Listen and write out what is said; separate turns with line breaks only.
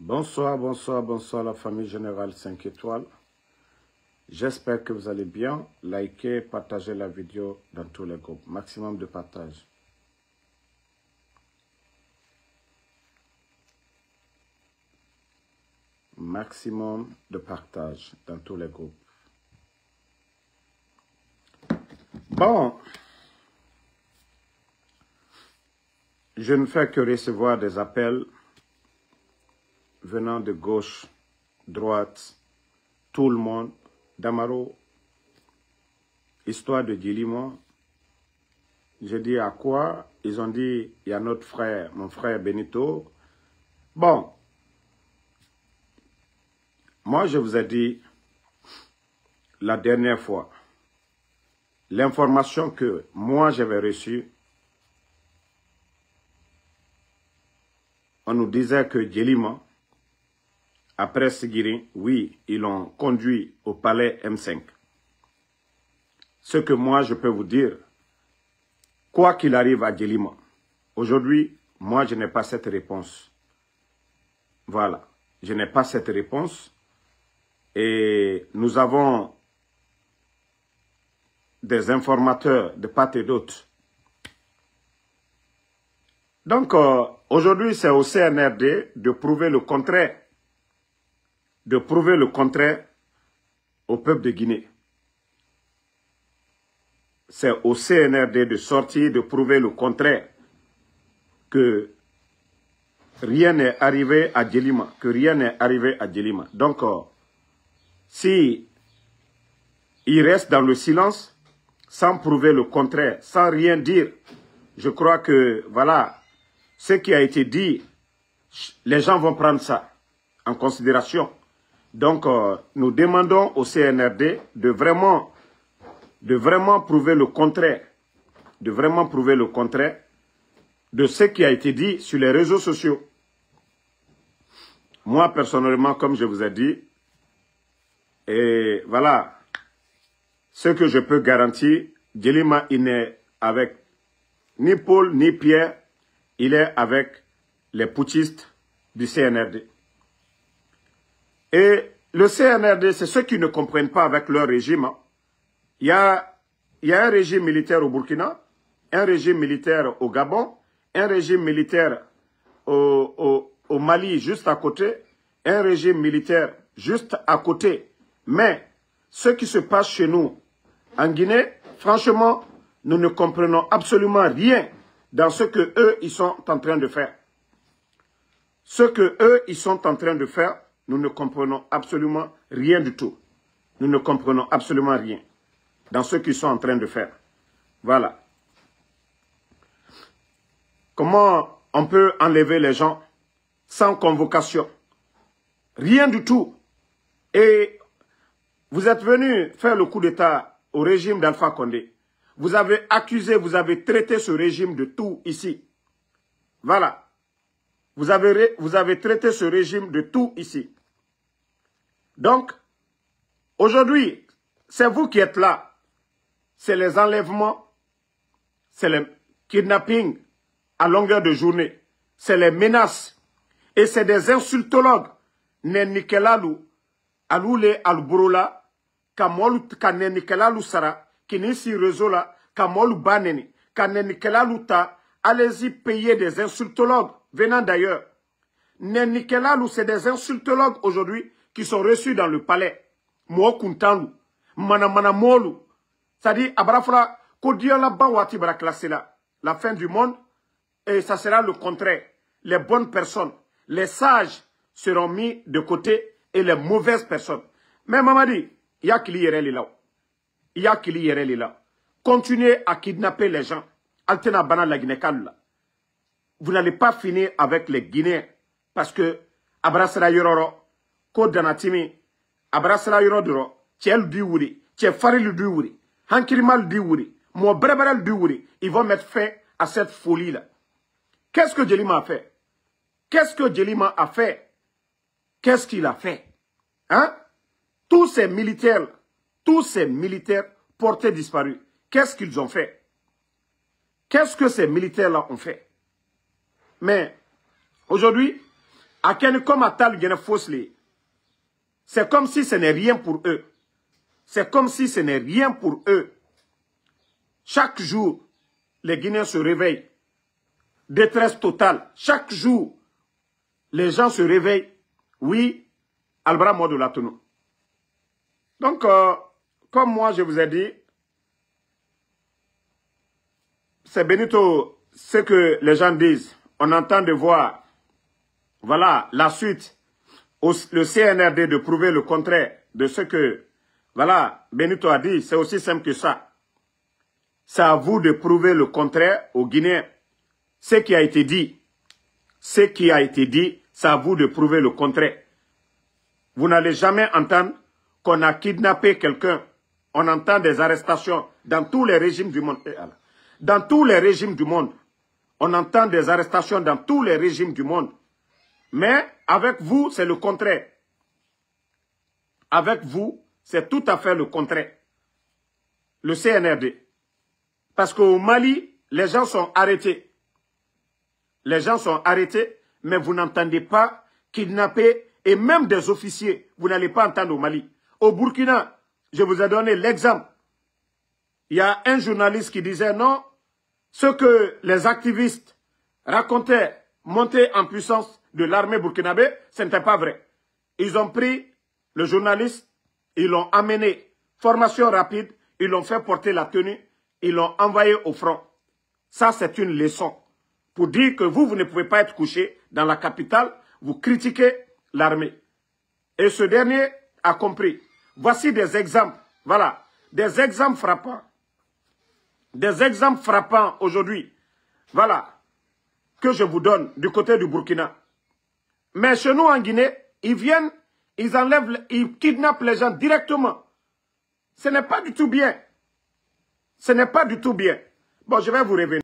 Bonsoir, bonsoir, bonsoir la famille Générale 5 étoiles. J'espère que vous allez bien. Likez, partagez la vidéo dans tous les groupes. Maximum de partage. Maximum de partage dans tous les groupes. Bon, je ne fais que recevoir des appels venant de gauche, droite, tout le monde, Damaro, histoire de Djilima. Je dis à quoi? Ils ont dit, il y a notre frère, mon frère Benito. Bon, moi je vous ai dit la dernière fois, l'information que moi j'avais reçue, on nous disait que Djilima, après Sigiri, oui, ils l'ont conduit au palais M5. Ce que moi, je peux vous dire, quoi qu'il arrive à Djilima, aujourd'hui, moi, je n'ai pas cette réponse. Voilà, je n'ai pas cette réponse. Et nous avons des informateurs de part et d'autre. Donc, aujourd'hui, c'est au CNRD de prouver le contraire. De prouver le contraire au peuple de Guinée. C'est au CNRD de sortir, de prouver le contraire, que rien n'est arrivé à Djilima, que rien n'est arrivé à Djilima. Donc, si il reste dans le silence, sans prouver le contraire, sans rien dire, je crois que, voilà, ce qui a été dit, les gens vont prendre ça en considération. Donc, nous demandons au CNRD de vraiment prouver le contraire, de ce qui a été dit sur les réseaux sociaux. Moi, personnellement, comme je vous ai dit, et voilà, ce que je peux garantir, Djilima, il n'est avec ni Paul, ni Pierre, il est avec les putschistes du CNRD. Et le CNRD, c'est ceux qui ne comprennent pas avec leur régime. Hein. Il y a un régime militaire au Burkina, un régime militaire au Gabon, un régime militaire au Mali juste à côté, un régime militaire juste à côté. Mais ce qui se passe chez nous en Guinée, franchement, nous ne comprenons absolument rien dans ce que eux ils sont en train de faire. Ce que eux ils sont en train de faire, nous ne comprenons absolument rien du tout. Nous ne comprenons absolument rien dans ce qu'ils sont en train de faire. Voilà. Comment on peut enlever les gens sans convocation? Rien du tout. Et vous êtes venu faire le coup d'État au régime d'Alpha Condé. Vous avez accusé, vous avez traité ce régime de tout ici. Voilà. Vous avez traité ce régime de tout ici. Donc, aujourd'hui, c'est vous qui êtes là. C'est les enlèvements, c'est le kidnapping à longueur de journée, c'est les menaces. Et c'est des insultologues. Nenikelalu, Aloule Alburola, Kamolu Kanenikelalu Sara, Kinisi Rezola, Kamolu Baneni, Kanenikelalu Ta, allez-y payer des insultologues venant d'ailleurs. Nenikelalu, c'est des insultologues aujourd'hui qui sont reçus dans le palais. Mouokuntanlu, Manamanamolu. C'est-à-dire, Abrafra, Kodiola Bawati Braklasela, la fin du monde, et ça sera le contraire. Les bonnes personnes, les sages seront mis de côté et les mauvaises personnes. Mais Mamadi, il y a qui lirait là. Il y a qui lirait là. Continuez à kidnapper les gens. Altena Bana la Guinée-Kalula. Vous n'allez pas finir avec les Guinéens parce que Abrasra Yororo, Côte Danatimi, Abrasra Yorodoro, Tiel Diwouri, Tiel Faril Diwouri, Hankirimal Diwouri, Mo Breberal Diwouri, ils vont mettre fin à cette folie-là. Qu'est-ce que Djilima a fait? Qu'est-ce que Djilima a fait? Qu'est-ce qu'il a fait? Hein? Tous ces militaires portés disparus, qu'est-ce qu'ils ont fait? Qu'est-ce que ces militaires-là ont fait? Mais aujourd'hui, À quel comme à tal Fosli. C'est comme si ce n'est rien pour eux. C'est comme si ce n'est rien pour eux. Chaque jour, les Guinéens se réveillent. Détresse totale. Chaque jour, les gens se réveillent. Oui, Albra Modou Latonou. Donc, comme moi je vous ai dit, c'est Benito, ce que les gens disent. On entend de voir, voilà, la suite, le CNRD de prouver le contraire de ce que, voilà, Benito a dit. C'est aussi simple que ça. C'est à vous de prouver le contraire aux Guinéens. Ce qui a été dit, c'est à vous de prouver le contraire. Vous n'allez jamais entendre qu'on a kidnappé quelqu'un. On entend des arrestations dans tous les régimes du monde. Dans tous les régimes du monde. On entend des arrestations dans tous les régimes du monde. Mais avec vous, c'est le contraire. Avec vous, c'est tout à fait le contraire. Le CNRD. Parce qu'au Mali, les gens sont arrêtés. Les gens sont arrêtés, mais vous n'entendez pas kidnapper, et même des officiers, vous n'allez pas entendre au Mali. Au Burkina, je vous ai donné l'exemple. Il y a un journaliste qui disait non, ce que les activistes racontaient, montée en puissance de l'armée burkinabé, ce n'était pas vrai. Ils ont pris le journaliste, ils l'ont amené, formation rapide, ils l'ont fait porter la tenue, ils l'ont envoyé au front. Ça, c'est une leçon. Pour dire que vous ne pouvez pas être couché dans la capitale, vous critiquez l'armée. Et ce dernier a compris. Voici des exemples. Voilà. Des exemples frappants. Des exemples frappants aujourd'hui. Voilà. Que je vous donne du côté du Burkina. Mais chez nous en Guinée, ils viennent, ils enlèvent, ils kidnappent les gens directement. Ce n'est pas du tout bien. Ce n'est pas du tout bien. Bon, je vais vous revenir.